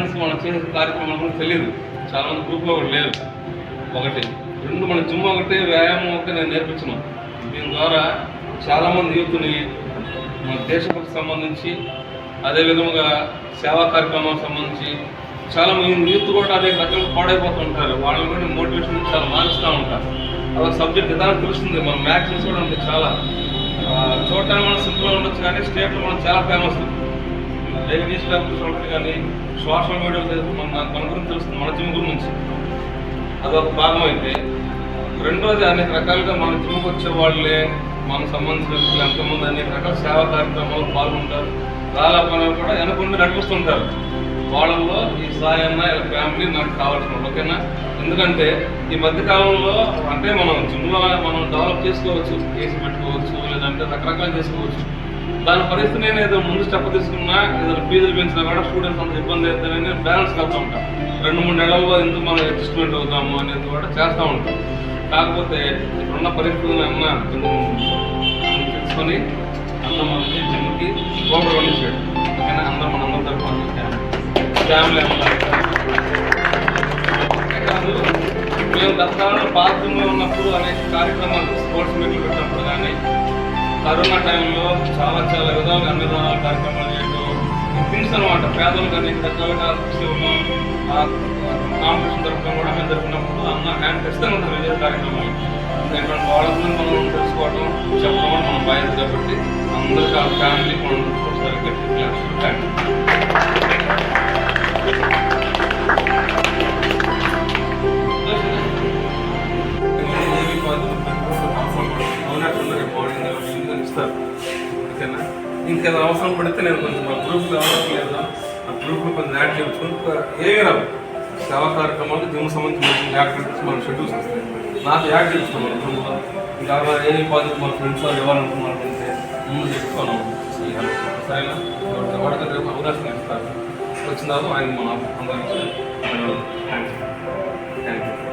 Friends మనం చేసే కార్యక్రమాలు తెలియదు, చాలామంది గ్రూప్లో కూడా లేరు. ఒకటి రెండు, మన జిమ్ ఒకటి, వ్యాయామం ఒకటి నేను నేర్పించినాను. దీని ద్వారా చాలామంది యూత్ని మన దేశభక్తికి సంబంధించి, అదేవిధంగా సేవా కార్యక్రమాలకు సంబంధించి చాలామంది యూత్ కూడా అదే రకంగా పాడైపోతూ ఉంటారు. వాళ్ళని కూడా మోటివేషన్ చాలా మారుస్తూ ఉంటారు. అలా సబ్జెక్ట్ విధానం తెలుస్తుంది. మన మ్యాగజైన్స్ కూడా ఉంది చాలా. చూడటానికి మనం సింపుల్గా ఉండొచ్చు, కానీ స్టేట్లో మనం చాలా ఫేమస్. డైలీ న్యూస్ పేపర్స్ ఒకటి కానీ సోషల్ మీడియాలో మన గురించి తెలుస్తుంది, మన జిమ్ గురించి. అదొక భాగం అయితే, రెండోది అనేక రకాలుగా మన జిమ్కి వచ్చే వాళ్ళే మనకు సంబంధించిన వ్యక్తులు ఎంతోమంది అనేక రకాల సేవా కార్యక్రమాలు పాల్గొంటారు. రాలేకపోయినా కూడా వెనకుండి నడిపిస్తుంటారు. వాళ్ళల్లో ఈ సాయి అన్న ఇలా ఫ్యామిలీ నాకు కావాల్సిన, ఓకేనా? ఎందుకంటే ఈ మధ్యకాలంలో అంటే మనం జిమ్లో మనం డెవలప్ చేసుకోవచ్చు, కేసు పెట్టుకోవచ్చు, లేదంటే రకరకాలు చేసుకోవచ్చు. దాని పరిస్థితి నేను ఏదో ముందు స్టెప్ తీసుకున్నా, ఏదైనా ఫీజులు పెంచినా కూడా స్టూడెంట్స్ అంత ఇబ్బంది అవుతుందని బ్యాలెన్స్ కలుతూ ఉంటాం. 2-3 నెలల్లో ఎందుకు మనం అడ్జస్ట్మెంట్ అవుతాము అనేది కూడా చేస్తూ ఉంటాం. కాకపోతే ఇప్పుడున్న పరిస్థితులను అన్న తెలుసుకొని అన్న మనకి జిమ్కి గోల్డ్ పండించాడు, ఓకేనా? అందరూ మనందరం తరఫున ఫ్యామిలీ కాదు. మేము గతంలో పార్కింగ్లో ఉన్నప్పుడు అనేక కార్యక్రమాలు, స్పోర్ట్స్ మీట్లు పెట్టినప్పుడు కానీ, కరోనా టైంలో చాలా విధాలుగా అన్ని విధాల కార్యక్రమాలు చేయడం, థింగ్స్ అనమాట. పేదలకు అనేక రకాలుగా కాంపిటీషన్ జరపడం కూడా మేము జరిపినప్పుడు అన్న హ్యాండ్ ఖచ్చితంగా ఉంటుంది విజయ కార్యక్రమాలు. ఎందుకంటే వాళ్ళని మనం తెలుసుకోవడం, చెప్పడం కూడా మనం బాధ్యత. కాబట్టి అందరికీ ఆ ఫ్యామిలీ మనం ఇస్తారు, ఓకేనా? ఇంకేదో అవసరం పడితే నేను కొంచెం ఆ గ్రూప్లో అవసరం లేదా, ఆ గ్రూప్లో కొంచెం యాడ్ చేసుకుని ఏమీ రావు సేవా కార్యక్రమాలు, జిమ్ సంబంధించిన యాక్టివిటీస్ మన షెడ్యూల్స్ వస్తాయి. నాకు యాడ్ చేస్తున్నాను గ్రూప్లో. ఇంకా ఏ బాధ్యత మన ఫ్రెండ్స్ వాళ్ళు ఇవ్వాలనుకున్నారంటే ముందు చెప్పుకోను, సరేనా? వాడికి రేపు అవకాశం ఇస్తారు. వచ్చిన తర్వాత ఆయన మన అందరికీ థ్యాంక్ యూ.